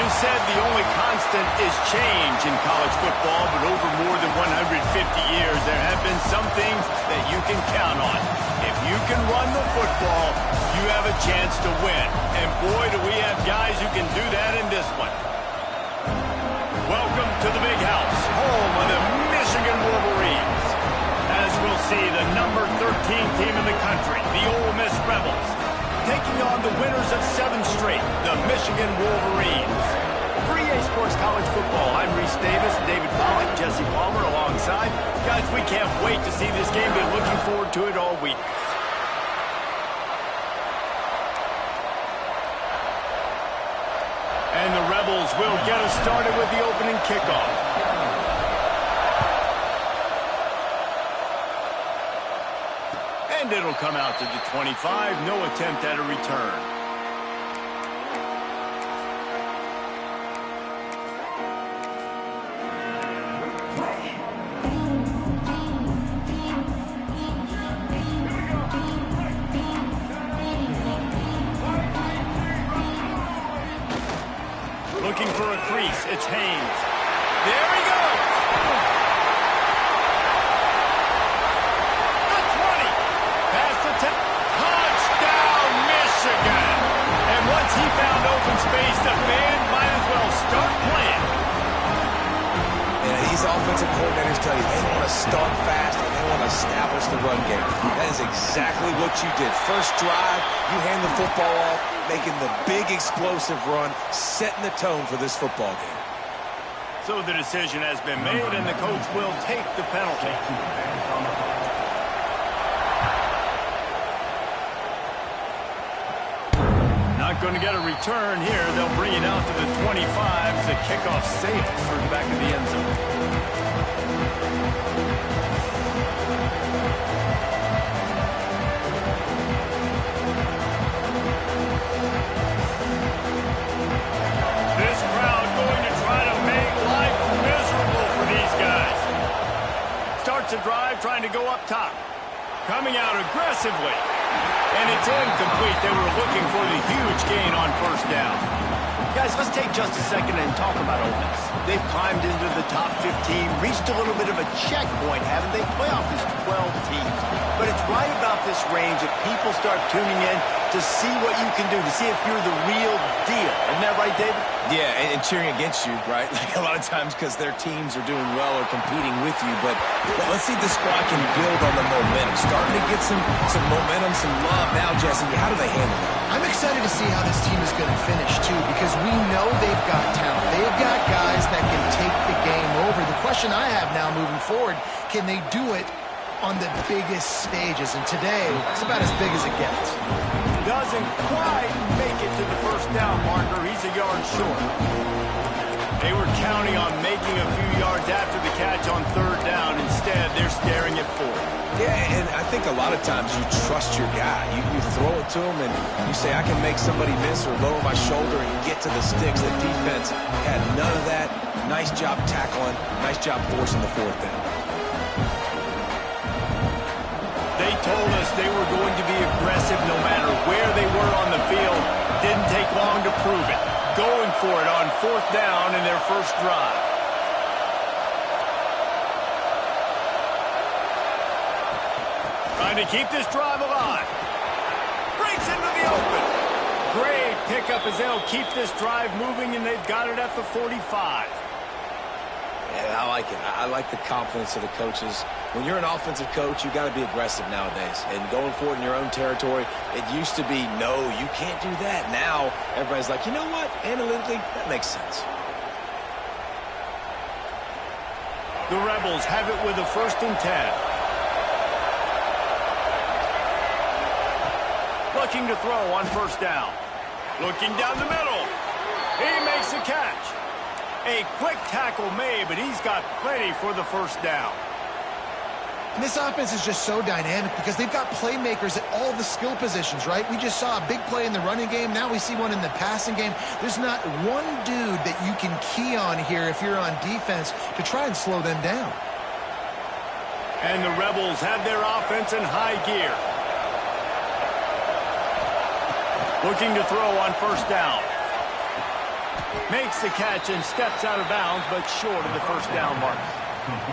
It is said the only constant is change in college football, but over more than 150 years, there have been some things that you can count on. If you can run the football, you have a chance to win. And boy, do we have guys who can do that in this one. Welcome to the Big House, home of the Michigan Wolverines. As we'll see, the number 13 team in the country, the Ole Miss Rebels, taking on the winners of 7 straight, the Michigan Wolverines. For EA Sports College Football, I'm Reese Davis, David Pollack, Jesse Palmer alongside. Guys, we can't wait to see this game. Been looking forward to it all week. And the Rebels will get us started with the opening kickoff. And it'll come out to the 25. No attempt at a return. Looking for a crease. It's Haynes. There he goes. The 20. Pass the 10. Touchdown, Michigan. And once he found open space, the man might as well start playing. And these offensive coordinators tell you they want to start fast and they want to establish the run game. That is exactly what you did. First drive, you hand the football off, making the big explosive run, setting the tone for this football game. So the decision has been made, and the coach will take the penalty. Not going to get a return here. They'll bring it out to the 25 as the kickoff sails through the back of the end zone. A drive trying to go up top. Coming out aggressively. And it's incomplete. They were looking for the huge gain on first down. Guys, let's take just a second and talk about Ole Miss. They've climbed into the top 15, reached a little bit of a checkpoint, haven't they? Playoff is 12 teams. But it's right about this range that people start tuning in to see what you can do, to see if you're the real deal. Isn't that right, David? Yeah, and cheering against you, right? Like a lot of times because their teams are doing well or competing with you. But let's see if this squad can build on the momentum. Starting to get some momentum, some love. Now, Jesse, how do they handle it? I'm excited to see how this team is going to finish, too, because we know they've got talent. They've got guys that can take the game over. The question I have now moving forward, can they do it on the biggest stages? And today, it's about as big as it gets. Doesn't quite make it to the first down marker. He's a yard short. They were counting on making a few yards after the catch on third down. Instead, they're staring at fourth. Yeah, and I think a lot of times you trust your guy. You throw it to him and you say, I can make somebody miss or lower my shoulder and get to the sticks. The defense had none of that. Nice job tackling. Nice job forcing the fourth down. They told us they were going to be aggressive no matter where they were on the field. Didn't take long to prove it. Going for it on fourth down in their first drive. Trying to keep this drive alive. Breaks into the open. Great pickup as they'll keep this drive moving, and they've got it at the 45. Yeah, I like it. I like the confidence of the coaches. When you're an offensive coach, you got to be aggressive nowadays. And going forward in your own territory, it used to be, no, you can't do that. Now, everybody's like, you know what? Analytically, that makes sense. The Rebels have it with a 1st and 10. Looking to throw on first down. Looking down the middle. He makes the catch. A quick tackle made, but he's got plenty for the first down. And this offense is just so dynamic because they've got playmakers at all the skill positions, right? We just saw a big play in the running game. Now we see one in the passing game. There's not one dude that you can key on here if you're on defense to try and slow them down. And the Rebels have their offense in high gear. Looking to throw on first down. Makes the catch and steps out of bounds, but short of the first down mark.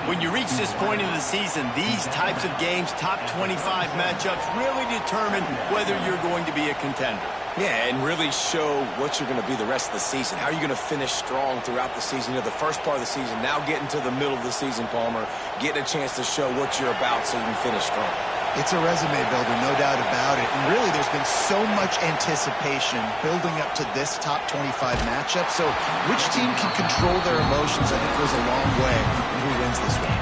When you reach this point in the season, these types of games, top 25 matchups, really determine whether you're going to be a contender. Yeah, and really show what you're going to be the rest of the season. How are you going to finish strong throughout the season? You know, the first part of the season, now getting to the middle of the season, Palmer, getting a chance to show what you're about so you can finish strong. It's a resume builder, no doubt about it. And really, there's been so much anticipation building up to this top 25 matchup. So which team can control their emotions, I think, goes a long way in who wins this one.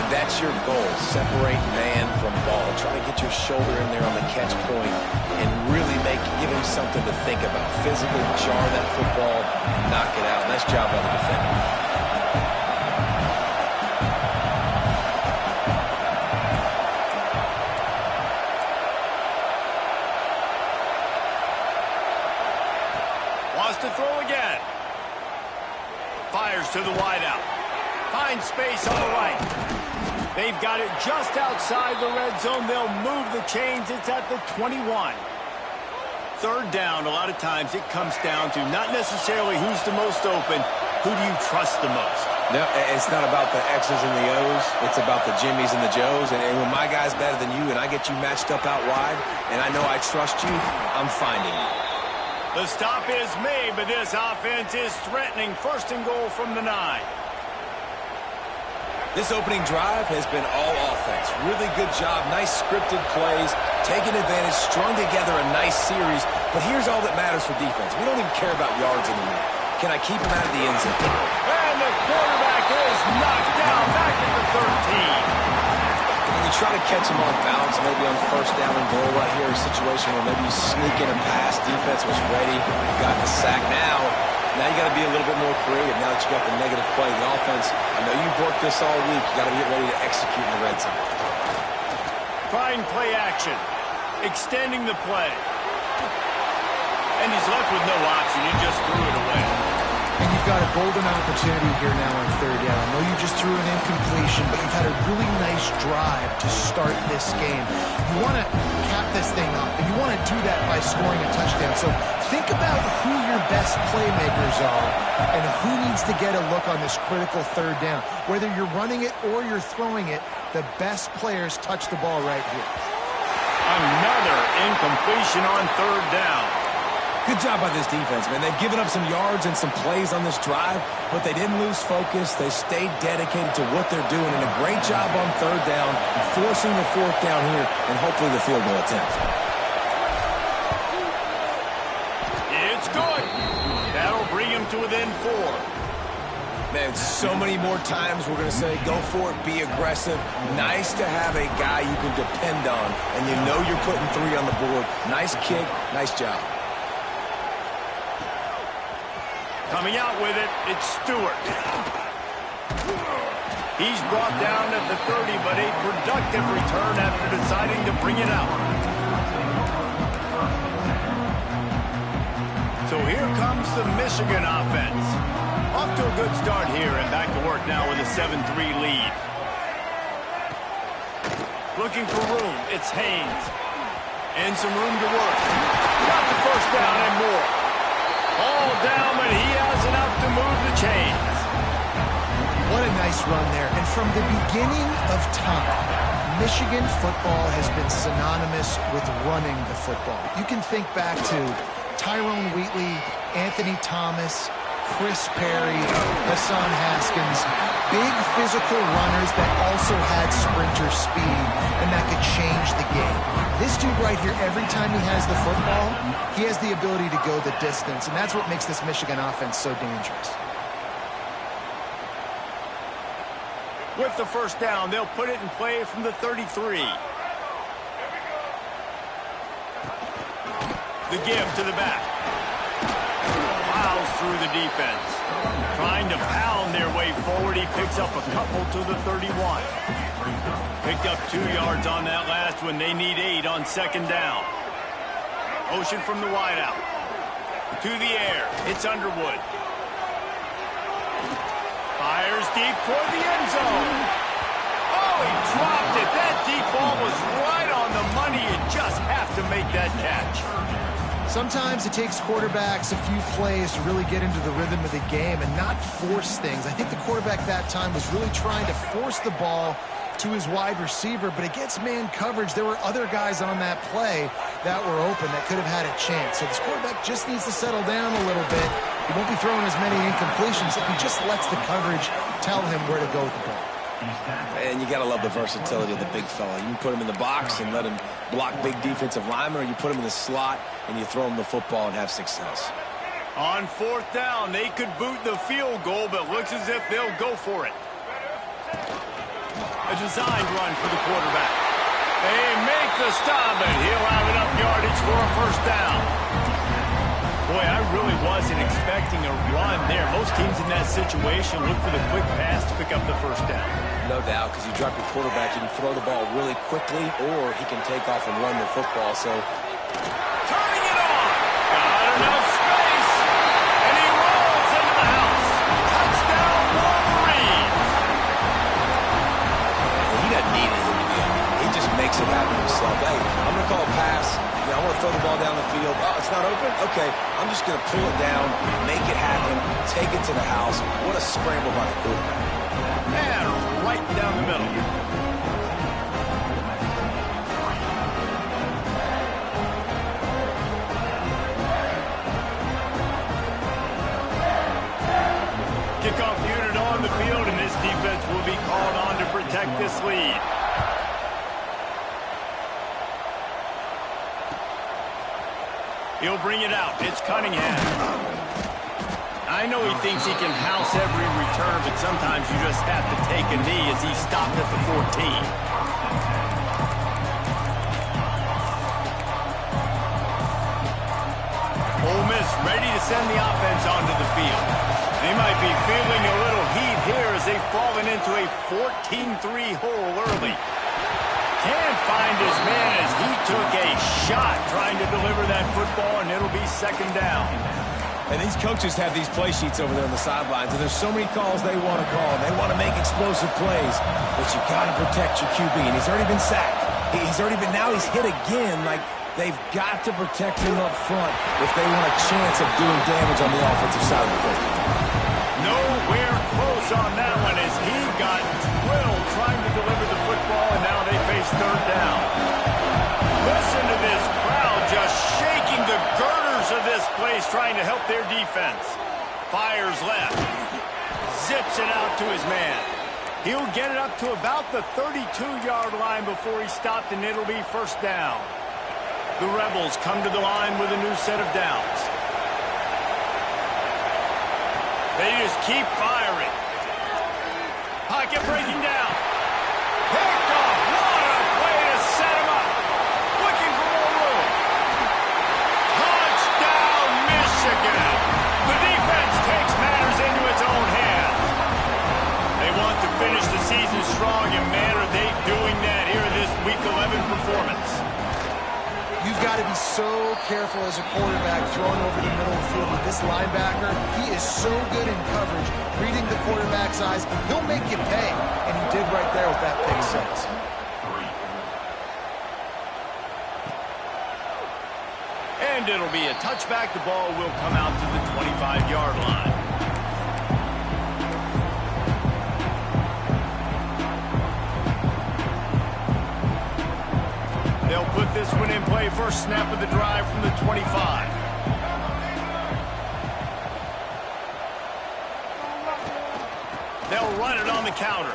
And that's your goal. Separate man from ball. Try to get your shoulder in there on the catch point and really give him something to think about. Physically jar that football and knock it out. Nice job by the defender. To throw again. Fires to the wideout. Finds space on the right. They've got it just outside the red zone. They'll move the chains. It's at the 21. Third down, a lot of times it comes down to not necessarily who's the most open, who do you trust the most? No, it's not about the X's and the O's. It's about the Jimmies and the Joes. And when my guy's better than you and I get you matched up out wide and I know I trust you, I'm finding you. The stop is made, but this offense is threatening. First and goal from the 9. This opening drive has been all offense. Really good job. Nice scripted plays. Taking advantage. Strung together a nice series. But here's all that matters for defense. We don't even care about yards anymore. Can I keep him out of the end zone? And the quarterback is knocked down back at the 13. And you try to catch him on bounce, maybe on first down and goal right here, a situation where maybe you sneak in a pass, defense was ready, you got the sack. Now you got to be a little bit more creative now that you got the negative play. The offense, I know you've worked this all week, you got to get ready to execute in the red zone. Trying play action, extending the play. And he's left with no option, he just threw it away. And you've got a golden opportunity here now on third down. I know you just threw an incompletion, but you've had a really nice drive to start this game. You want to cap this thing up, and you want to do that by scoring a touchdown. So think about who your best playmakers are and who needs to get a look on this critical third down. Whether you're running it or you're throwing it, the best players touch the ball right here. Another incompletion on third down. Good job by this defense, man. They've given up some yards and some plays on this drive, but they didn't lose focus. They stayed dedicated to what they're doing, and a great job on third down, forcing the fourth down here, and hopefully the field goal attempt. It's good. That'll bring him to within 4. Man, so many more times we're going to say, go for it, be aggressive. Nice to have a guy you can depend on, and you know you're putting 3 on the board. Nice kick, nice job. Coming out with it, it's Stewart. He's brought down at the 30, but a productive return after deciding to bring it out. So here comes the Michigan offense. Off to a good start here and back to work now with a 7-3 lead. Looking for room, it's Haynes. And some room to work. Got the first down and more. All down, but he has enough to move the chains. What a nice run there. And from the beginning of time, Michigan football has been synonymous with running the football. You can think back to Tyrone Wheatley, Anthony Thomas, Chris Perry, Hassan Haskins, big physical runners that also had sprinter speed and that could change the game. This dude right here, every time he has the football, he has the ability to go the distance, and that's what makes this Michigan offense so dangerous. With the first down, they'll put it in play from the 33. The give to the back. Plows through the defense. Trying to pound their way forward. He picks up a couple to the 31. Picked up 2 yards on that last one. They need 8 on second down. Motion from the wideout. To the air. It's Underwood. Fires deep toward the end zone. Oh, he dropped it. That deep ball was right on the money. You just have to make that catch. Sometimes it takes quarterbacks a few plays to really get into the rhythm of the game and not force things. I think the quarterback that time was really trying to force the ball to his wide receiver, but against man coverage, there were other guys on that play that were open that could have had a chance. So this quarterback just needs to settle down a little bit. He won't be throwing as many incompletions if he just lets the coverage tell him where to go with the ball. And you got to love the versatility of the big fella. You can put him in the box and let him block big defensive linemen, or you put him in the slot and you throw him the football and have success. On 4th down, they could boot the field goal, but looks as if they'll go for it. A designed run for the quarterback. They make the stop, and he'll have enough yardage for a first down. Boy, I really wasn't expecting a run there. Most teams in that situation look for the quick pass to pick up the first down. No doubt, because you drop your quarterback, you can throw the ball really quickly, or he can take off and run the football. So, turning it on. Got enough space, and he rolls into the house. Touchdown, Wolverines. He doesn't need anything to be open. He just makes it happen himself. Hey, I'm going to call a pass. I want to throw the ball down the field. Oh, it's not open? Okay, I'm just going to pull it down, make it happen, take it to the house. What a scramble by the quarterback. And right down the middle. Kickoff unit on the field, and this defense will be called on to protect this lead. He'll bring it out. It's Cunningham. I know he thinks he can house every return, but sometimes you just have to take a knee as he stopped at the 14. Ole Miss ready to send the offense onto the field. They might be feeling a little heat here as they've fallen into a 14-3 hole early. Can't find his man as he took a shot trying to deliver that football, and it'll be second down. And these coaches have these play sheets over there on the sidelines, and there's so many calls they want to call. They want to make explosive plays, but you got to protect your QB, and he's already been sacked. Now he's hit again. Like, they've got to protect him up front if they want a chance of doing damage on the offensive side of the football. Nowhere close on that one as he got drilled trying to deliver the football, and now they face third down. Listen to this crowd just shaking the girders of this place trying to help their defense. Fires left. Zips it out to his man. He'll get it up to about the 32-yard line before he stopped, and it'll be first down. The Rebels come to the line with a new set of downs. They just keep firing. Pocket breaking down. Picked off. What a play to set him up. Looking for more room. Touchdown, Michigan. The defense takes matters into its own hands. They want to finish the season strong, and man, are they doing that here in this Week 11 performance. You've got to be so careful as a quarterback throwing over the middle of the field with this linebacker. He is so good in coverage, reading the quarterback's eyes. He'll make you pay, and he did right there with that pick six. And it'll be a touchback. The ball will come out to the 25-yard line. They'll put this one in play. First snap of the drive from the 25. They'll run it on the counter.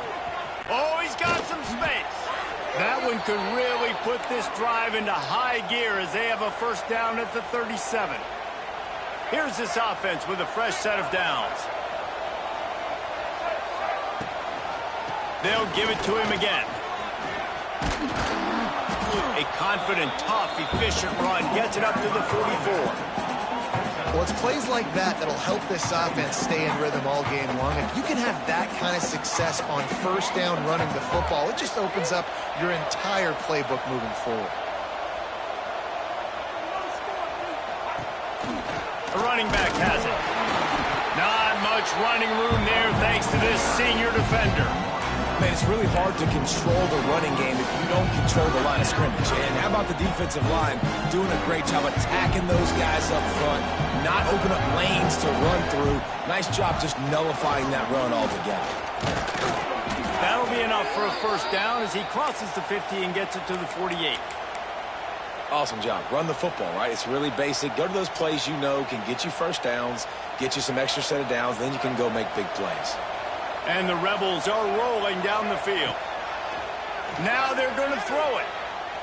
Oh, he's got some space. That one could really put this drive into high gear as they have a first down at the 37. Here's this offense with a fresh set of downs. They'll give it to him again. A confident, tough, efficient run gets it up to the 44. Well, it's plays like that that'll help this offense stay in rhythm all game long. If you can have that kind of success on first down running the football, it just opens up your entire playbook moving forward. The running back has it. Not much running room there thanks to this senior defender. Man, it's really hard to control the running game if you don't control the line of scrimmage. And how about the defensive line doing a great job attacking those guys up front, not open up lanes to run through. Nice job just nullifying that run altogether. That'll be enough for a first down as he crosses the 50 and gets it to the 48. Awesome job. Run the football, right? It's really basic. Go to those plays you know can get you first downs, get you some extra set of downs, then you can go make big plays. And the Rebels are rolling down the field. Now they're going to throw it.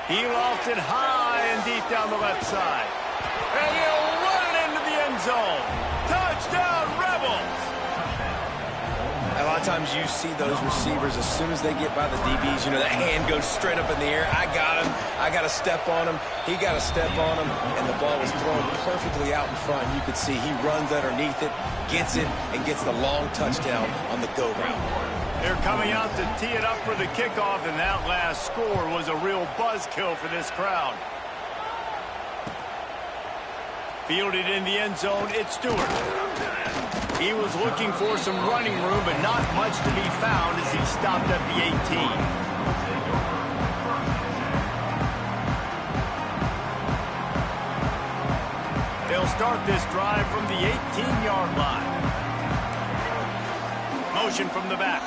He lofts it high and deep down the left side. And he'll run it into the end zone. Touchdown, Rebels! A lot of times you see those receivers, as soon as they get by the DBs, you know, that hand goes straight up in the air. I got him. I got to step on him. He got to step on him. And the ball was thrown perfectly out in front. You could see he runs underneath it, gets it, and gets the long touchdown on the go route. They're coming out to tee it up for the kickoff, and that last score was a real buzzkill for this crowd. Fielded in the end zone, it's Stewart. He was looking for some running room, but not much to be found as he stopped at the 18. They'll start this drive from the 18-yard line. Motion from the back.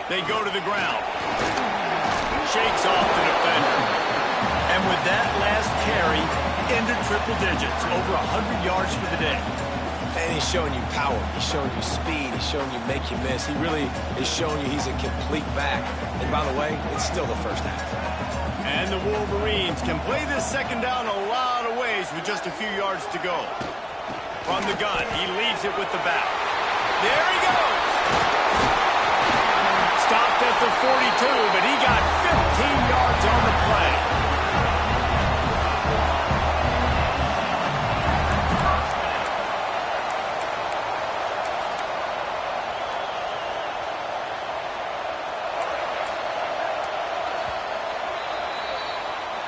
They go to the ground. Shakes off the defender. And with that last carry, into triple digits, over 100 yards for the day. And he's showing you power. He's showing you speed. He's showing you make you miss. He really is showing you he's a complete back. And by the way, it's still the first half. And the Wolverines can play this second down a lot of ways with just a few yards to go. From the gun, he leaves it with the back. There he goes! Stopped at the 42, but he got 15 yards on the play.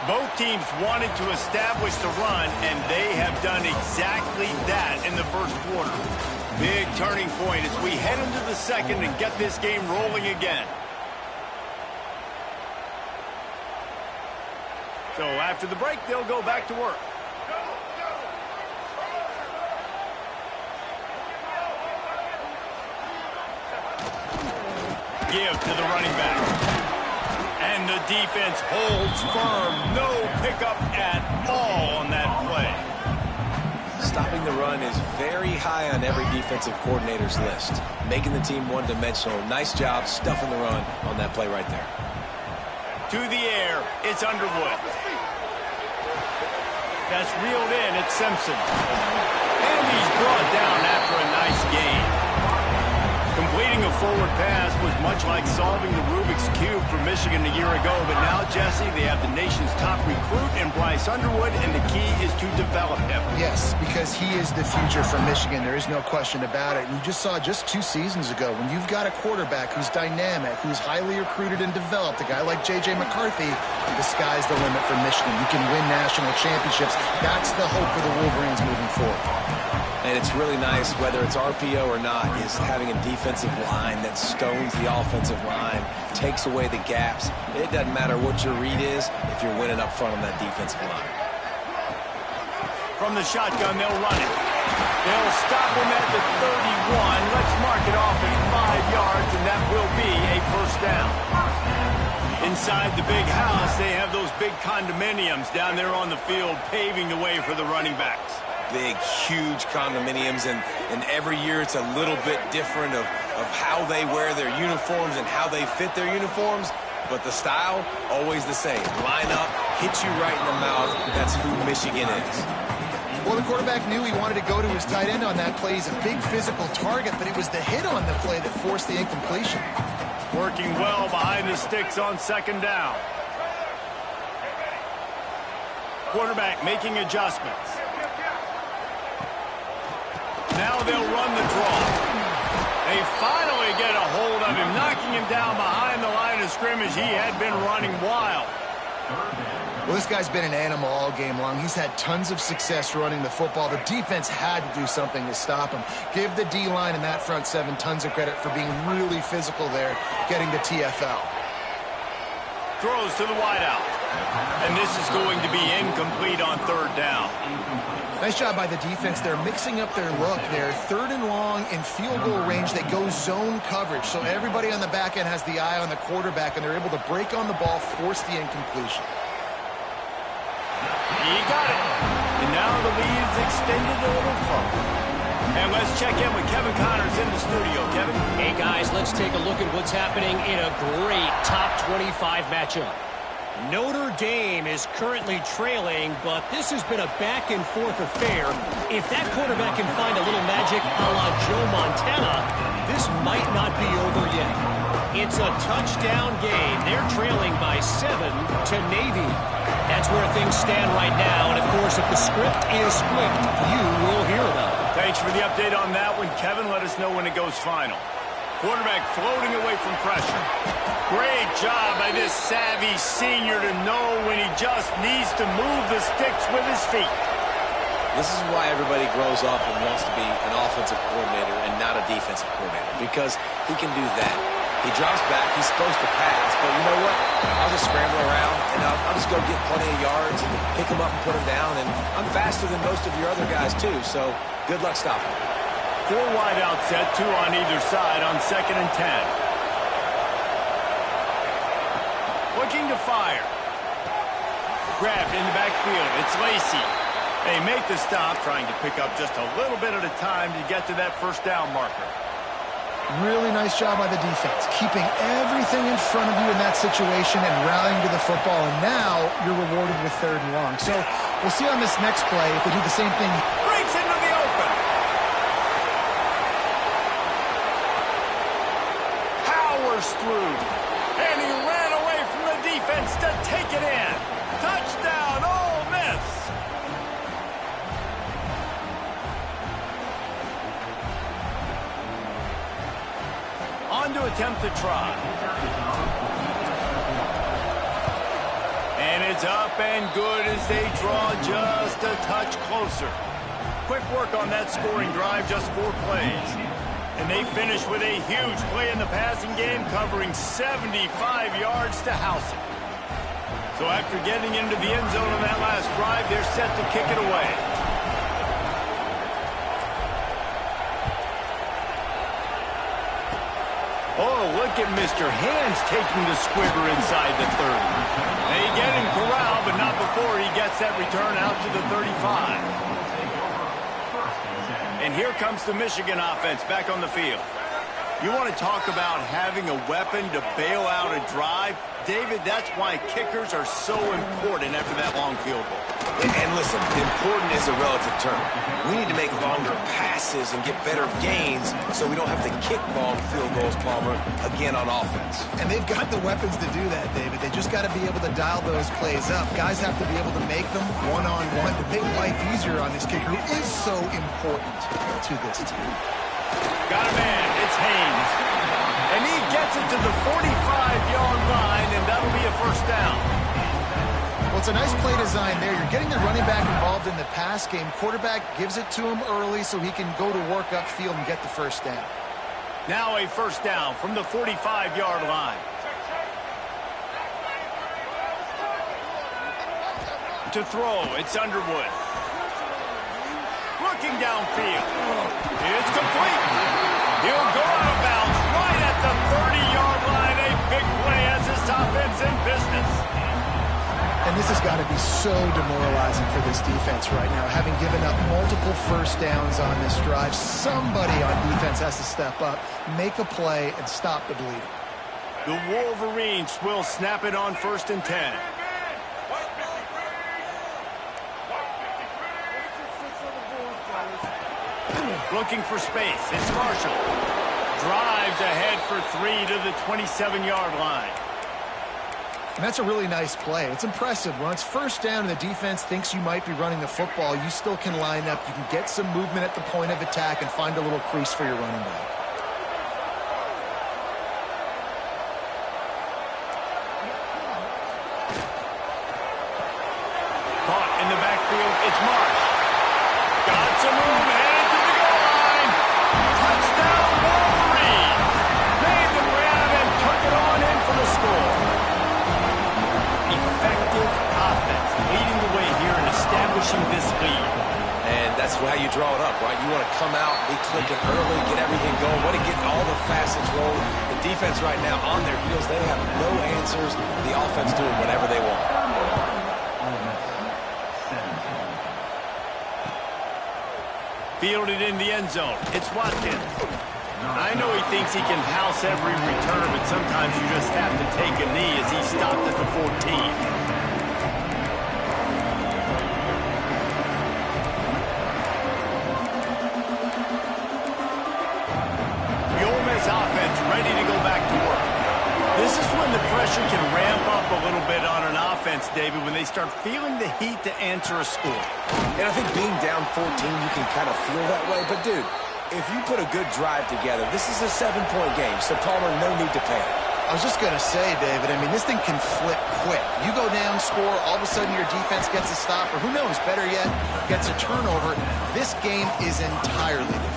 Both teams wanted to establish the run, and they have done exactly that in the first quarter. Big turning point as we head into the second and get this game rolling again. So after the break, they'll go back to work. Give to the running back. And the defense holds firm. No pickup at all on that play. Stopping the run is very high on every defensive coordinator's list. Making the team one-dimensional. Nice job stuffing the run on that play right there. To the air, it's Underwood. That's reeled in, it's Simpson. And he's brought down after a nice gain. Completing a forward pass was much like solving the Rubik's Cube for Michigan a year ago, but now, Jesse, they have the nation's top recruit in Bryce Underwood, and the key is to develop him. Yes, because he is the future for Michigan. There is no question about it. We just saw just 2 seasons ago, when you've got a quarterback who's dynamic, who's highly recruited and developed, a guy like J.J. McCarthy, the sky's the limit for Michigan. You can win national championships. That's the hope for the Wolverines moving forward. And it's really nice, whether it's RPO or not, is having a defensive line that stones the offensive line, takes away the gaps. It doesn't matter what your read is if you're winning up front on that defensive line. From the shotgun, they'll run it. They'll stop him at the 31. Let's mark it off at 5 yards, and that will be a first down. Inside the big house, they have those big condominiums down there on the field, paving the way for the running backs. Big, huge condominiums, and every year it's a little bit different of how they wear their uniforms and how they fit their uniforms, but the style, always the same. Line up, hit you right in the mouth. That's who Michigan is. Well, the quarterback knew he wanted to go to his tight end on that play. He's a big physical target, but it was the hit on the play that forced the incompletion. Working well behind the sticks on second down. Quarterback making adjustments. Now they'll run the draw. They finally get a hold of him, knocking him down behind the line of scrimmage. He had been running wild. Well, this guy's been an animal all game long. He's had tons of success running the football. The defense had to do something to stop him. Give the D-line and that front seven tons of credit for being really physical there, getting the TFL. Throws to the wideout. And this is going to be incomplete on third down. Nice job by the defense. They're mixing up their look there. Third and long in field goal range. They go zone coverage. So everybody on the back end has the eye on the quarterback, and they're able to break on the ball, force the incompletion. He got it. And now the lead is extended a little further. And let's check in with Kevin Connors in the studio. Kevin? Hey, guys, let's take a look at what's happening in a great top 25 matchup. Notre Dame is currently trailing, but this has been a back-and-forth affair. If that quarterback can find a little magic a la Joe Montana, this might not be over yet. It's a touchdown game. They're trailing by 7 to Navy. That's where things stand right now, and of course, if the script is flipped, you will hear about it. Thanks for the update on that one, Kevin. Let us know when it goes final. Quarterback floating away from pressure. Great job by this savvy senior to know when he just needs to move the sticks with his feet. This is why everybody grows up and wants to be an offensive coordinator and not a defensive coordinator, because he can do that. He drops back, he's supposed to pass, but you know what? I'll just scramble around, and I'll just go get plenty of yards and pick him up and put him down, and I'm faster than most of your other guys, too, so good luck stopping him. 4 wide out set, 2 on either side on 2nd and 10. Looking to fire. Grabbed in the backfield. It's Lacy. They make the stop, trying to pick up just a little bit at a time to get to that first down marker. Really nice job by the defense, keeping everything in front of you in that situation and rallying to the football. And now you're rewarded with 3rd and long. So we'll see on this next play if they do the same thing. Breaks into the open. Powers through. And he ran away from the defense to take it in. Touchdown, Ole Miss. On to attempt to try. And it's up and good as they draw just a touch closer. Quick work on that scoring drive, just 4 plays. And they finish with a huge play in the passing game, covering 75 yards to house it. So after getting into the end zone on that last drive, they're set to kick it away. Oh, look at Mr. Hands taking the squibber inside the 30. They get him corralled, but not before he gets that return out to the 35. And here comes the Michigan offense back on the field. You want to talk about having a weapon to bail out a drive? David, that's why kickers are so important after that long field goal. And listen, important is a relative term. We need to make longer passes and get better gains so we don't have to kick long field goals, Palmer, again on offense. And they've got the weapons to do that, David. They just got to be able to dial those plays up. Guys have to be able to make them one-on-one to make life easier on this kicker, who is so important to this team. Got a man. It's Haynes. And he gets it to the 45-yard line, and that'll be a first down. Well, it's a nice play design there. You're getting the running back involved in the pass game. Quarterback gives it to him early so he can go to work upfield and get the first down. Now a first down from the 45-yard line. To throw, it's Underwood. Looking downfield. It's complete. He'll go out of bounds right at the 30-yard line. A big play as this offense in business. And this has got to be so demoralizing for this defense right now. Having given up multiple first downs on this drive, somebody on defense has to step up, make a play, and stop the bleeding. The Wolverines will snap it on 1st and 10. Looking for space. It's Marshall. Drives ahead for 3 to the 27-yard line. And that's a really nice play. It's impressive. When it's first down and the defense thinks you might be running the football, you still can line up. You can get some movement at the point of attack and find a little crease for your running back. backfield. It's Marsh. Got some room, headed to the goal line. Touchdown, Wolverine. Made the grab and took it on in for the score. Effective offense, leading the way here and establishing this lead. And that's how you draw it up, right? You want to come out, be clicking early, get everything going, want to get all the facets rolling. The defense right now on their heels, they have no answers. The offense doing whatever they want. Fielded in the end zone. It's Watkins. I know he thinks he can house every return, but sometimes you just have to take a knee as he stopped at the 14. Offense ready to go back to work. This is when the pressure can ramp up a little bit on an offense, David, when they start feeling the heat to answer a score. And I think being down 14, you can kind of feel that way. But, dude, if you put a good drive together, this is a 7-point game, so Palmer, no need to panic. I was just going to say, David, I mean, this thing can flip quick. You go down, score, all of a sudden your defense gets a stop, or who knows, better yet, gets a turnover. This game is entirely different.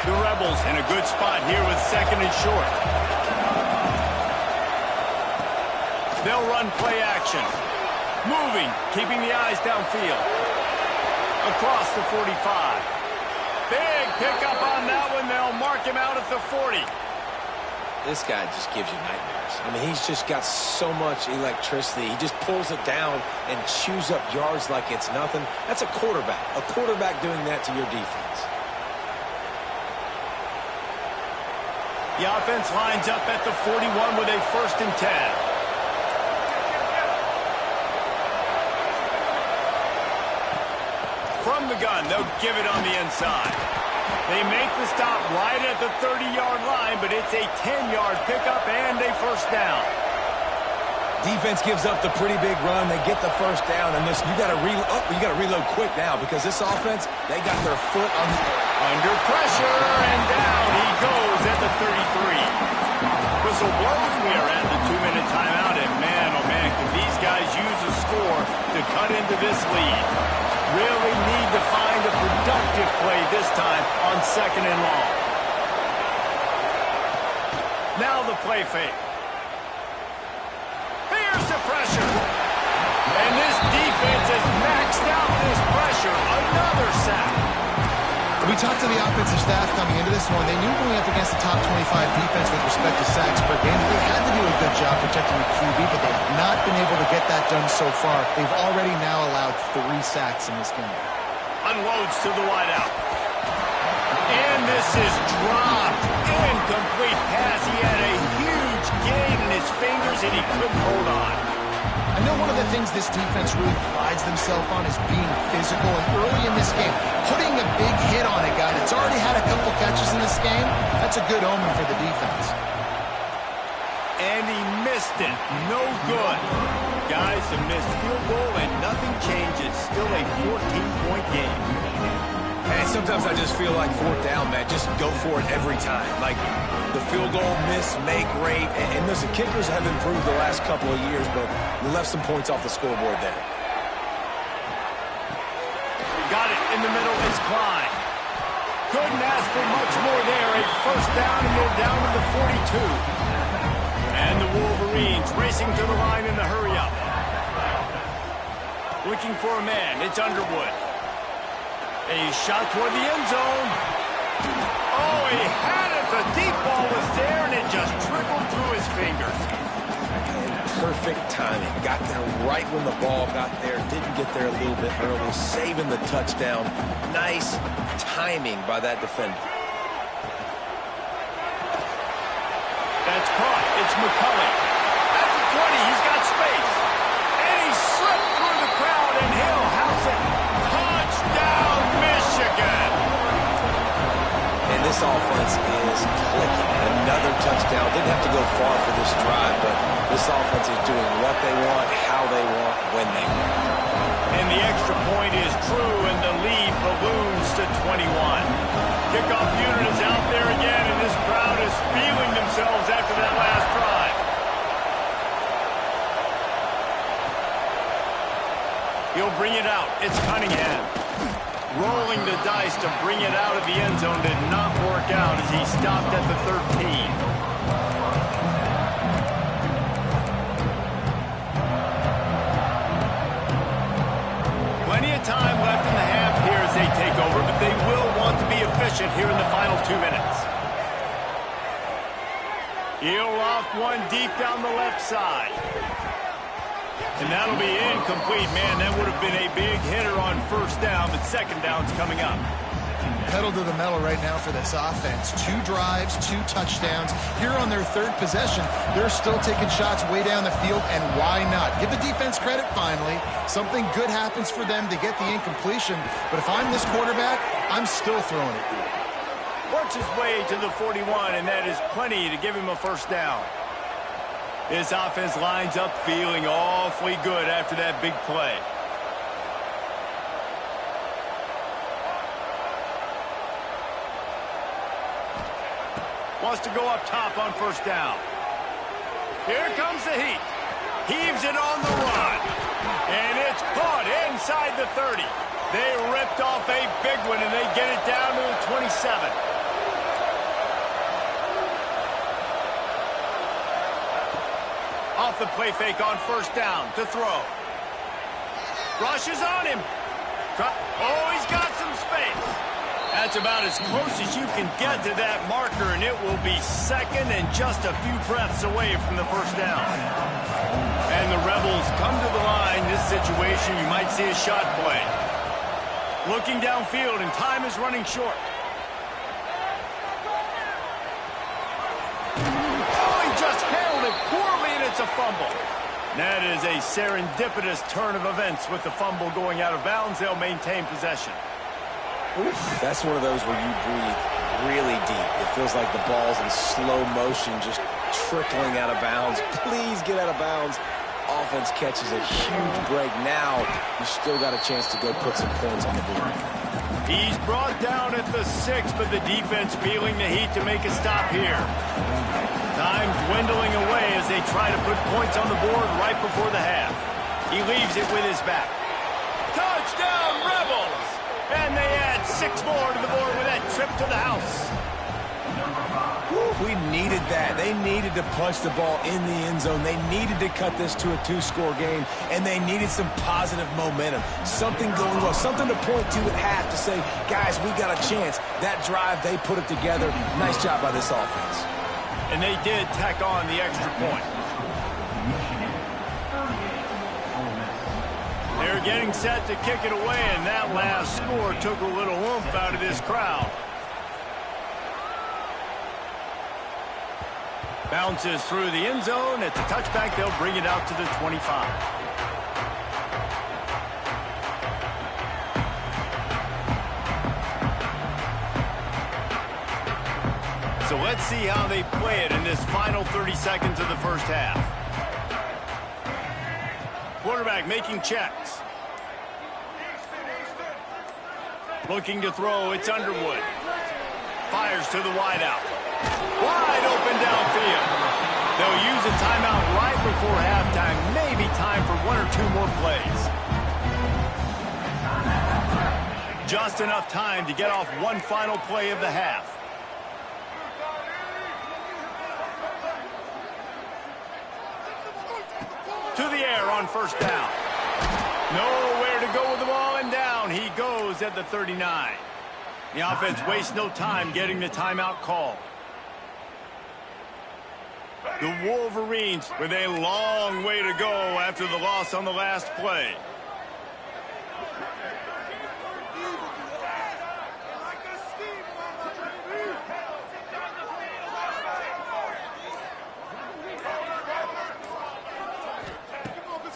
The Rebels in a good spot here with 2nd and short. They'll run play action. Moving, keeping the eyes downfield. Across the 45. Big pickup on that one. They'll mark him out at the 40. This guy just gives you nightmares. I mean, he's just got so much electricity. He just pulls it down and chews up yards like it's nothing. That's a quarterback. A quarterback doing that to your defense. The offense lines up at the 41 with a 1st and 10. From the gun, they'll give it on the inside. They make the stop right at the 30-yard line, but it's a 10-yard pickup and a 1st down. Defense gives up the pretty big run. They get the 1st down, and listen, you got to reload quick now because this offense, they got their foot on the under pressure, and down he goes at the 33. Whistle blows. We are at the 2-minute timeout, and man, oh man, can these guys use a score to cut into this lead. Really need to find a productive play this time on 2nd and long. Now the play fake. Here's the pressure. And this defense has maxed out this pressure. Another sack. We talked to the offensive staff coming into this one. They knew going up against the top 25 defense with respect to sacks per game. They had to do a good job protecting the QB, but they have not been able to get that done so far. They've already now allowed 3 sacks in this game. Unloads to the wideout. And this is dropped. Incomplete pass. He had a huge gain in his fingers, and he couldn't hold on. I know one of the things this defense really prides themselves on is being physical, and early in this game, putting a big hit on a guy that's already had a couple catches in this game, that's a good omen for the defense. And he missed it. No good. Guys, a missed field goal, and nothing changes. Still a 14-point game. And sometimes I just feel like 4th down, man. Just go for it every time. Like the field goal miss, make rate. And listen, kickers have improved the last couple of years, but we left some points off the scoreboard there. Got it in the middle is Klein. Couldn't ask for much more there. A 1st down, and they're down to the 42. And the Wolverines racing to the line in the hurry-up. Looking for a man. It's Underwood. A shot toward the end zone. Oh, he had it. The deep ball was there, and it just trickled through his fingers. Perfect timing. Got there right when the ball got there. Didn't get there a little bit early. Saving the touchdown. Nice timing by that defender. That's caught. It's McCulley. At the 20, he's got space. And he slipped through the crowd, and he'll house it. Touchdown, Michigan. And this offense is clicking. Another touchdown. Didn't have to go far for this drive, but this offense is doing what they want, how they want, when they want. And the extra point is true, and the lead balloons to 21. Kickoff unit is out there again, and this crowd is feeling themselves after that last drive. It's Cunningham. Rolling the dice to bring it out of the end zone did not work out as he stopped at the 13. Plenty of time left in the half here as they take over, but they will want to be efficient here in the final 2 minutes. He'll off one deep down the left side. And that'll be incomplete. Man, that would have been a big hitter on first down, but second down's coming up. Pedal to the metal right now for this offense. 2 drives, 2 touchdowns. Here on their 3rd possession, they're still taking shots way down the field, and why not? Give the defense credit finally. Something good happens for them to get the incompletion, but if I'm this quarterback, I'm still throwing it. Works his way to the 41, and that is plenty to give him a first down. This offense lines up feeling awfully good after that big play. Wants to go up top on first down. Here comes the heat. Heaves it on the run. And it's caught inside the 30. They ripped off a big one, and they get it down to the 27. Off the play fake on first down to throw. Rushes on him. Oh, he's got some space. That's about as close as you can get to that marker, and it will be second and just a few breaths away from the first down. And the Rebels come to the line. This situation, you might see a shot play. Looking downfield, and time is running short. Oh, he just handled it poorly, and it's a fumble. That is a serendipitous turn of events with the fumble going out of bounds. They'll maintain possession. Oof, that's one of those where you breathe really deep. It feels like the ball's in slow motion, just trickling out of bounds. Please get out of bounds. Offense catches a huge break. Now you still got a chance to go put some points on the board. He's brought down at the 6, but the defense feeling the heat to make a stop here. Time dwindling away as they try to put points on the board right before the half. He leaves it with his back. Touchdown, Rebels! And they add 6 more to the board with that trip to the house. We needed that. They needed to punch the ball in the end zone. They needed to cut this to a 2-score game, and they needed some positive momentum. Something going well, something to point to at half to say, guys, we got a chance. That drive, they put it together. Nice job by this offense. And they did tack on the extra point. They're getting set to kick it away, and that last score took a little oomph out of this crowd. Bounces through the end zone. At the touchback, they'll bring it out to the 25. So let's see how they play it in this final 30 seconds of the first half. Quarterback making checks. Looking to throw, it's Underwood. Fires to the wideout. Wide open downfield. They'll use a timeout right before halftime. Maybe time for 1 or 2 more plays. Just enough time to get off one final play of the half. To the air on first down. Nowhere to go with the ball, and down he goes at the 39. The offense wastes no time getting the timeout call. The Wolverines with a long way to go after the loss on the last play.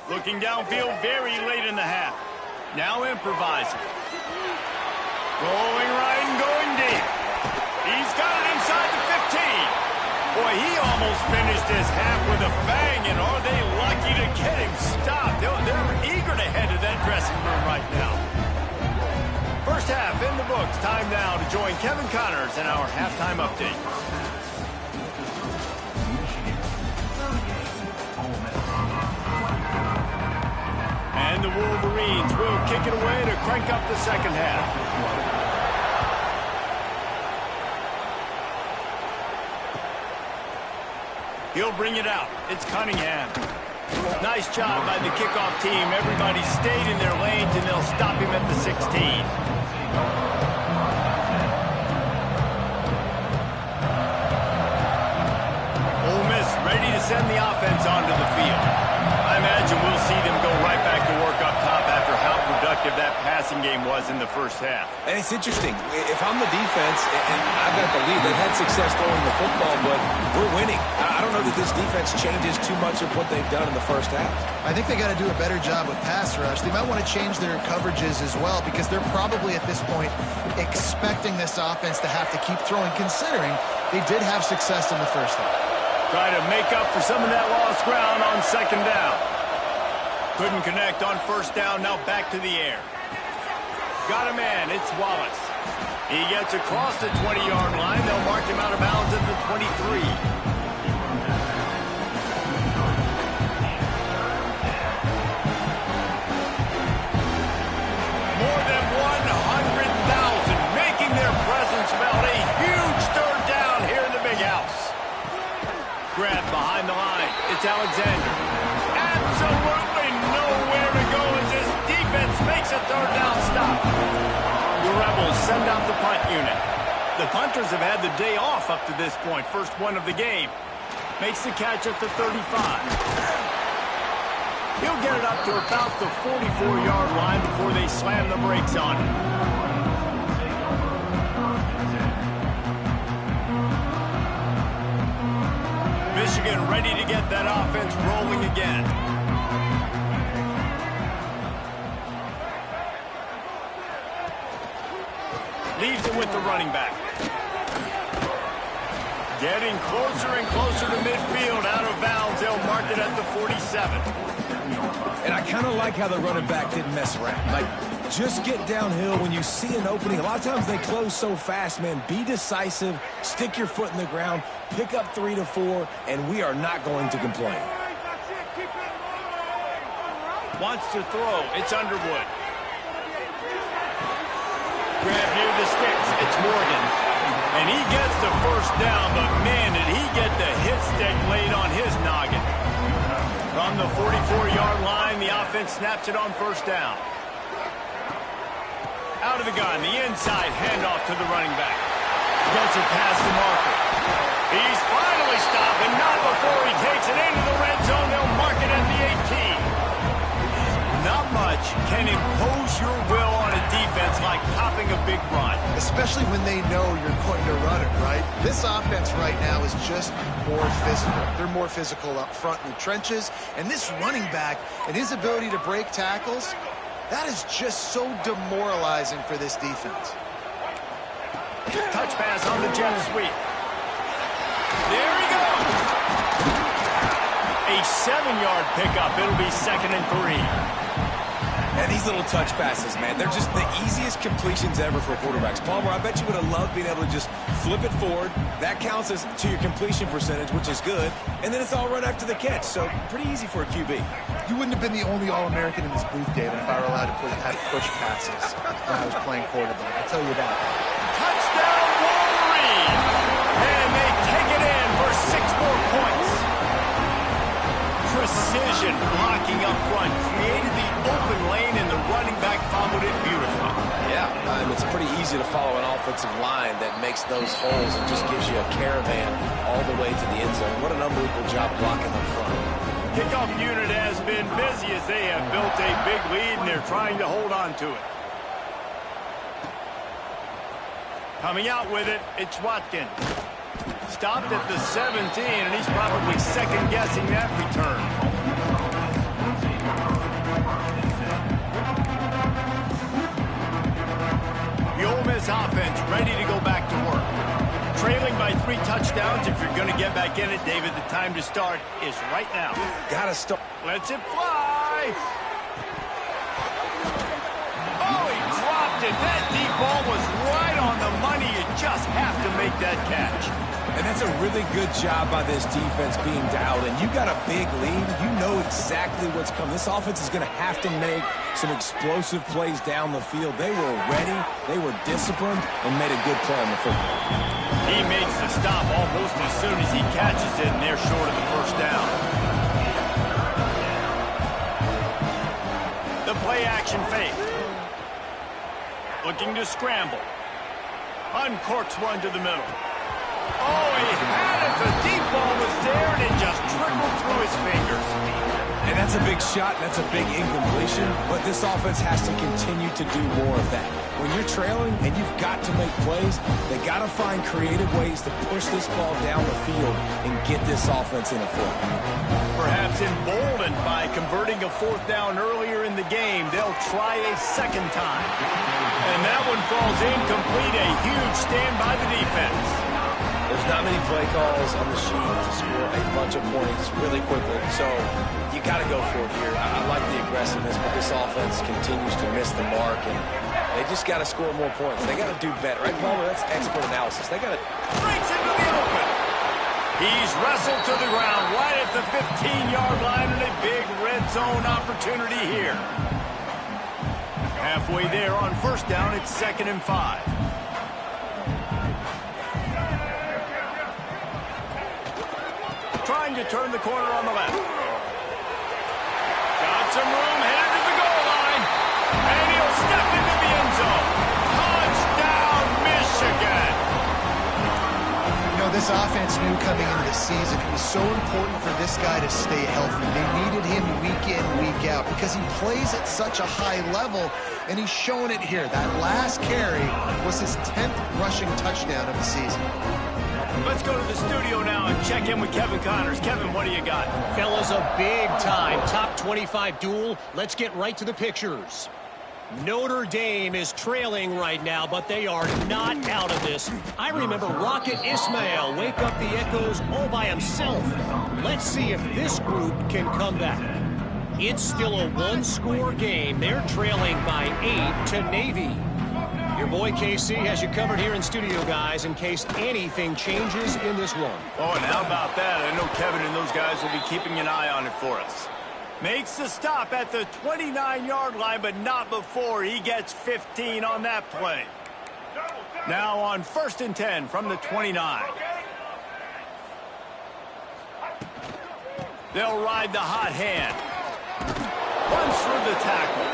Looking downfield very late in the half. Now improvising. Going right and going deep. He's got it inside the 15. Boy, he almost finished this half with a bang, and are they lucky to get him stopped? They're eager to head to that dressing room right now. First half in the books. Time now to join Kevin Connors in our halftime update. And And the Wolverines will kick it away to crank up the second half. He'll bring it out. It's Cunningham. Nice job by the kickoff team. Everybody stayed in their lanes, and they'll stop him at the 16. Ole Miss ready to send the offense onto the field. I imagine we'll see them go right back to work up top after how productive that passing game was in the first half. And it's interesting. If I'm the defense and I've got the lead, they've had success throwing the football, but we're winning. I don't know that this defense changes too much of what they've done in the first half. I think they got to do a better job with pass rush. They might want to change their coverages as well because they're probably at this point expecting this offense to have to keep throwing, considering they did have success in the first half. Try to make up for some of that lost ground on second down. Couldn't connect on first down, now back to the air. Got a man, it's Wallace. He gets across the 20-yard line. They'll mark him out of bounds at the 23. More than 100,000 making their presence felt. A huge third down here in the big house. Grab behind the line. It's Alexander. Absolutely nowhere to go as this defense makes a third down stop. The Rebels send out the punt unit. The punters have had the day off up to this point. First one of the game. Makes the catch at the 35. He'll get it up to about the 44-yard line before they slam the brakes on him. Michigan ready to get that offense rolling again. Leaves it with the running back. Getting closer and closer to midfield. Out of bounds. They'll mark it at the 47. And I kind of like how the running back didn't mess around. Like, just get downhill when you see an opening. A lot of times they close so fast, man. Be decisive. Stick your foot in the ground. Pick up 3 to 4, and we are not going to complain. Wants to throw. It's Underwood. Grab near the sticks. It's Morgan. And he gets the first down, but man, did he get the hit stick laid on his noggin. From the 44-yard line, the offense snaps it on first down. Out of the gun, the inside handoff to the running back. Gets it past the marker. He's finally stopped, and not before he takes it into the red zone. They'll mark it at the 18. Not much can impose your will on a defense like popping a big run. Especially when they know you're going to run it, right? This offense right now is just more physical. They're more physical up front in the trenches. And this running back and his ability to break tackles, that is just so demoralizing for this defense. Touch pass on the jet sweep. There he goes. A 7-yard pickup. It'll be 2nd and 3. And these little touch passes, man, they're just the easiest completions ever for quarterbacks. Palmer, I bet you would have loved being able to just flip it forward. That counts as to your completion percentage, which is good. And then it's all run after the catch, so pretty easy for a QB. You wouldn't have been the only All-American in this booth, David, if I were allowed to have push passes when I was playing quarterback. I'll tell you that. Touchdown, Wolverines! And they take it in for 6 more points. Precision blocking up front created the open lane, and the running back followed it beautifully. Yeah, it's pretty easy to follow an offensive line that makes those holes and just gives you a caravan all the way to the end zone. What an unbelievable job blocking up front. Kickoff unit has been busy as they have built a big lead, and they're trying to hold on to it. Coming out with it, it's Watkins. Stopped at the 17, and he's probably second-guessing that return. The Ole Miss offense ready to go back to work. Trailing by 3 touchdowns. If you're going to get back in it, David, the time to start is right now. Gotta start. Lets it fly. Oh, he dropped it. That deep ball was right on the money. You just have to make that catch. And that's That's a really good job by this defense being dialed in. You got a big lead. You know exactly what's coming. This offense is going to have to make some explosive plays down the field. They were ready, they were disciplined, and made a good play on the football. He makes the stop almost as soon as he catches it, and they're short of the first down. The play-action fake. Looking to scramble. Uncorks one to the middle. Oh, he had it. The deep ball was there, and it just trickled through his fingers. And that's a big shot, and that's a big incompletion, but this offense has to continue to do more of that. When you're trailing and you've got to make plays, they got to find creative ways to push this ball down the field and get this offense in a flow. Perhaps emboldened by converting a fourth down earlier in the game, they'll try a second time. And that one falls incomplete, a huge stand by the defense. There's not many play calls on the sheet to score a bunch of points really quickly, so you got to go for it here. I like the aggressiveness, but this offense continues to miss the mark, and they just got to score more points. They got to do better, right, Palmer? That's expert analysis. They got to breaks into the open. He's wrestled to the ground right at the 15-yard line, and a big red zone opportunity here. Halfway there on first down, it's 2nd and 5. Trying to turn the corner on the left. Got some room, headed to the goal line. And he'll step into the end zone. Touchdown, Michigan. You know, this offense knew coming into the season it was so important for this guy to stay healthy. They needed him week in, week out because he plays at such a high level, and he's showing it here. That last carry was his 10th rushing touchdown of the season. Let's go to the studio now and check in with Kevin Connors. Kevin, what do you got? Fellas, a big-time top 25 duel. Let's get right to the pictures. Notre Dame is trailing right now, but they are not out of this. I remember Rocket Ismail wake up the echoes all by himself. Let's see if this group can come back. It's still a one-score game. They're trailing by 8 to Navy. Your boy KC has you covered here in studio, guys, in case anything changes in this one. Oh, and how about that? I know Kevin and those guys will be keeping an eye on it for us. Makes the stop at the 29-yard line, but not before he gets 15 on that play. Now on 1st and 10 from the 29. They'll ride the hot hand. Runs through the tackle.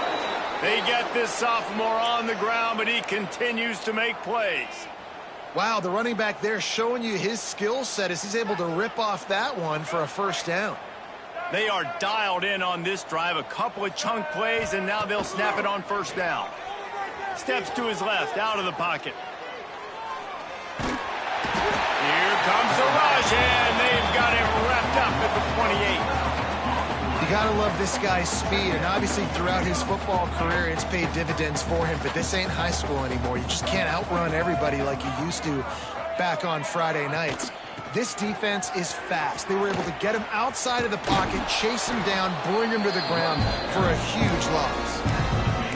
They get this sophomore on the ground, but he continues to make plays. Wow, the running back there showing you his skill set as he's able to rip off that one for a first down. They are dialed in on this drive. A couple of chunk plays, and now they'll snap it on first down. Steps to his left, out of the pocket. Here comes the rush, and they've got him wrapped up at the 28. You gotta love this guy's speed, and obviously throughout his football career, it's paid dividends for him, but this ain't high school anymore. You just can't outrun everybody like you used to back on Friday nights. This defense is fast. They were able to get him outside of the pocket, chase him down, bring him to the ground for a huge loss.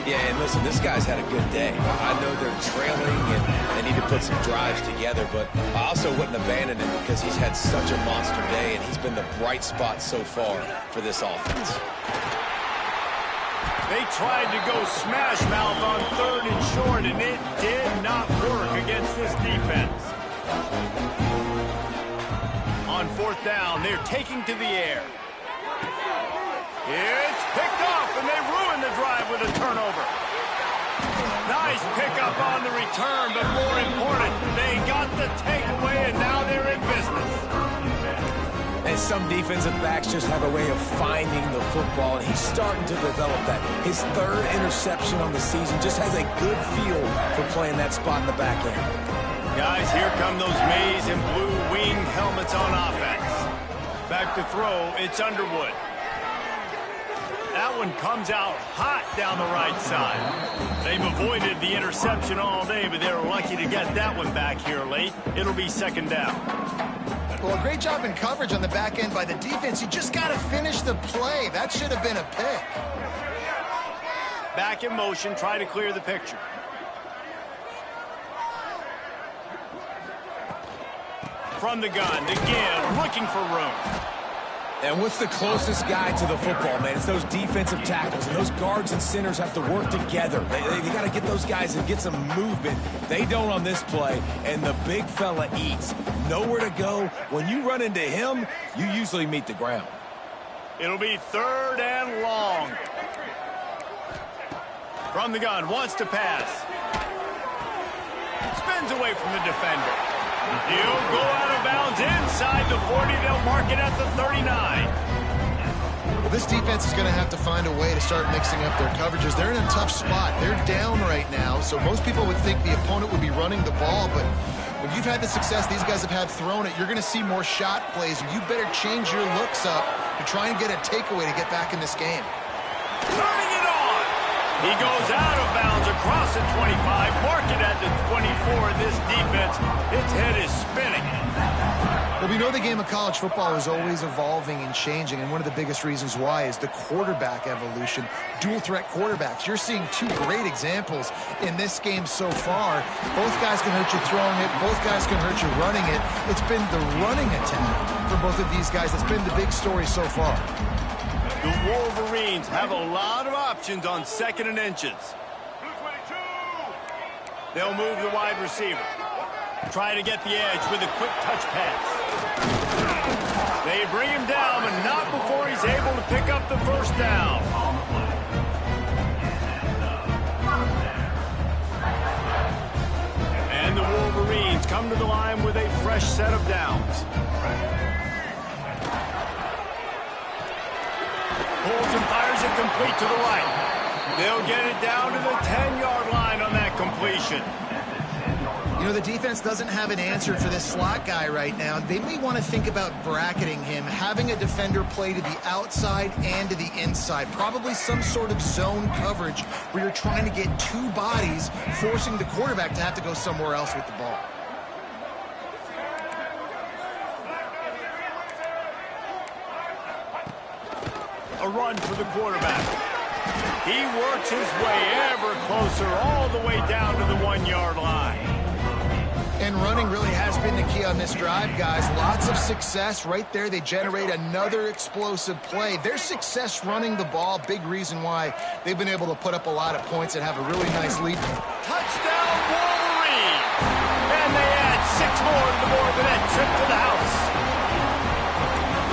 Yeah, and listen, this guy's had a good day. I know they're trailing and they need to put some drives together, but I also wouldn't abandon him because he's had such a monster day, and he's been the bright spot so far for this offense. They tried to go smash mouth on 3rd and short, and it did not work against this defense. On 4th down, they're taking to the air. It's picked off, and they ruin the drive with a turnover. Nice pickup on the return, but more important, they got the takeaway, and now they're in business. And some defensive backs just have a way of finding the football, and he's starting to develop that. His 3rd interception on the season just has a good feel for playing that spot in the back end. Guys, here come those maize and blue winged helmets on offense. Back to throw, it's Underwood. That one comes out hot down the right side. They've avoided the interception all day, but they were lucky to get that one back here late. It'll be 2nd down. Well, a great job in coverage on the back end by the defense. You just got to finish the play. That should have been a pick. Back in motion, try to clear the picture. From the gun, the give, looking for room. And what's the closest guy to the football, man? It's those defensive tackles, and those guards and centers have to work together. They got to get those guys and get some movement. They don't on this play, and the big fella eats. Nowhere to go. When you run into him, you usually meet the ground. It'll be 3rd and long. From the gun, wants to pass. Spins away from the defender. He'll go out of bounds inside the 40. They'll mark it at the 39. Well, this defense is going to have to find a way to start mixing up their coverages. They're in a tough spot. They're down right now, so most people would think the opponent would be running the ball, but when you've had the success these guys have had throwing it, you're going to see more shot plays, and you better change your looks up to try and get a takeaway to get back in this game. Turning it on. He goes out of bounds across the 25, mark it at the 24. This defense, its head is spinning. Well, we know the game of college football is always evolving and changing, and one of the biggest reasons why is the quarterback evolution, dual-threat quarterbacks. You're seeing 2 great examples in this game so far. Both guys can hurt you throwing it. Both guys can hurt you running it. It's been the running attack for both of these guys that's been the big story so far. The Wolverines have a lot of options on 2nd and inches. They'll move the wide receiver. Try to get the edge with a quick touch pass. They bring him down, but not before he's able to pick up the 1st down. And the Wolverines come to the line with a fresh set of downs. Pulls and fires it complete to the right. They'll get it down to the 10-yard line on that completion. You know, the defense doesn't have an answer for this slot guy right now. They may want to think about bracketing him, having a defender play to the outside and to the inside. Probably some sort of zone coverage where you're trying to get 2 bodies, forcing the quarterback to have to go somewhere else with the ball. A run for the quarterback. He works his way ever closer all the way down to the 1-yard line. And running really has been the key on this drive, guys. Lots of success right there. They generate another explosive play. Their success running the ball, big reason why they've been able to put up a lot of points and have a really nice lead. Touchdown, Wolverine! And they add 6 more to the board with that trip to the house.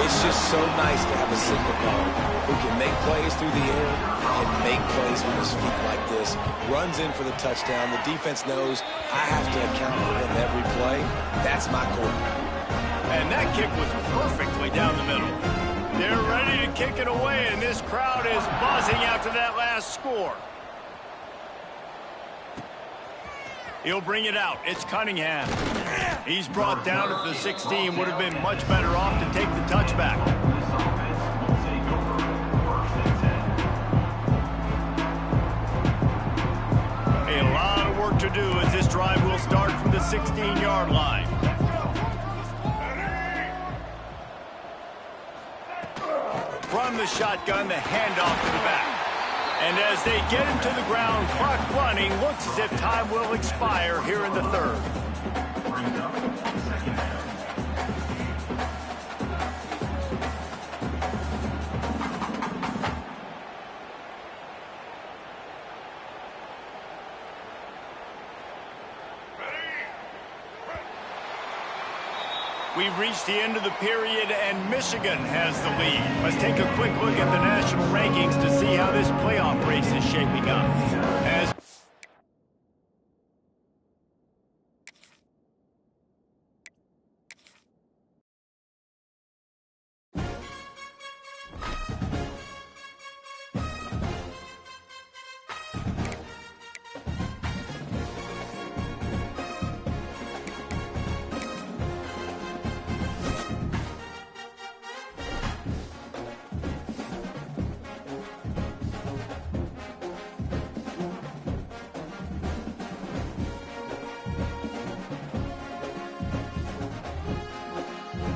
It's just so nice to have a signal caller who can make plays through the air and make plays with his feet like this. Runs in for the touchdown. The defense knows I have to account for him every play. That's my quarterback. And that kick was perfectly down the middle. They're ready to kick it away, and this crowd is buzzing after that last score. He'll bring it out. It's Cunningham. He's brought down at the 16. Would have been much better off to take the touchback. A lot of work to do as this drive will start from the 16-yard line. From the shotgun, the handoff to the back. And as they get him to the ground, clock running, looks as if time will expire here in the 3rd. We've reached the end of the period, and Michigan has the lead. Let's take a quick look at the national rankings to see how this playoff race is shaping up. As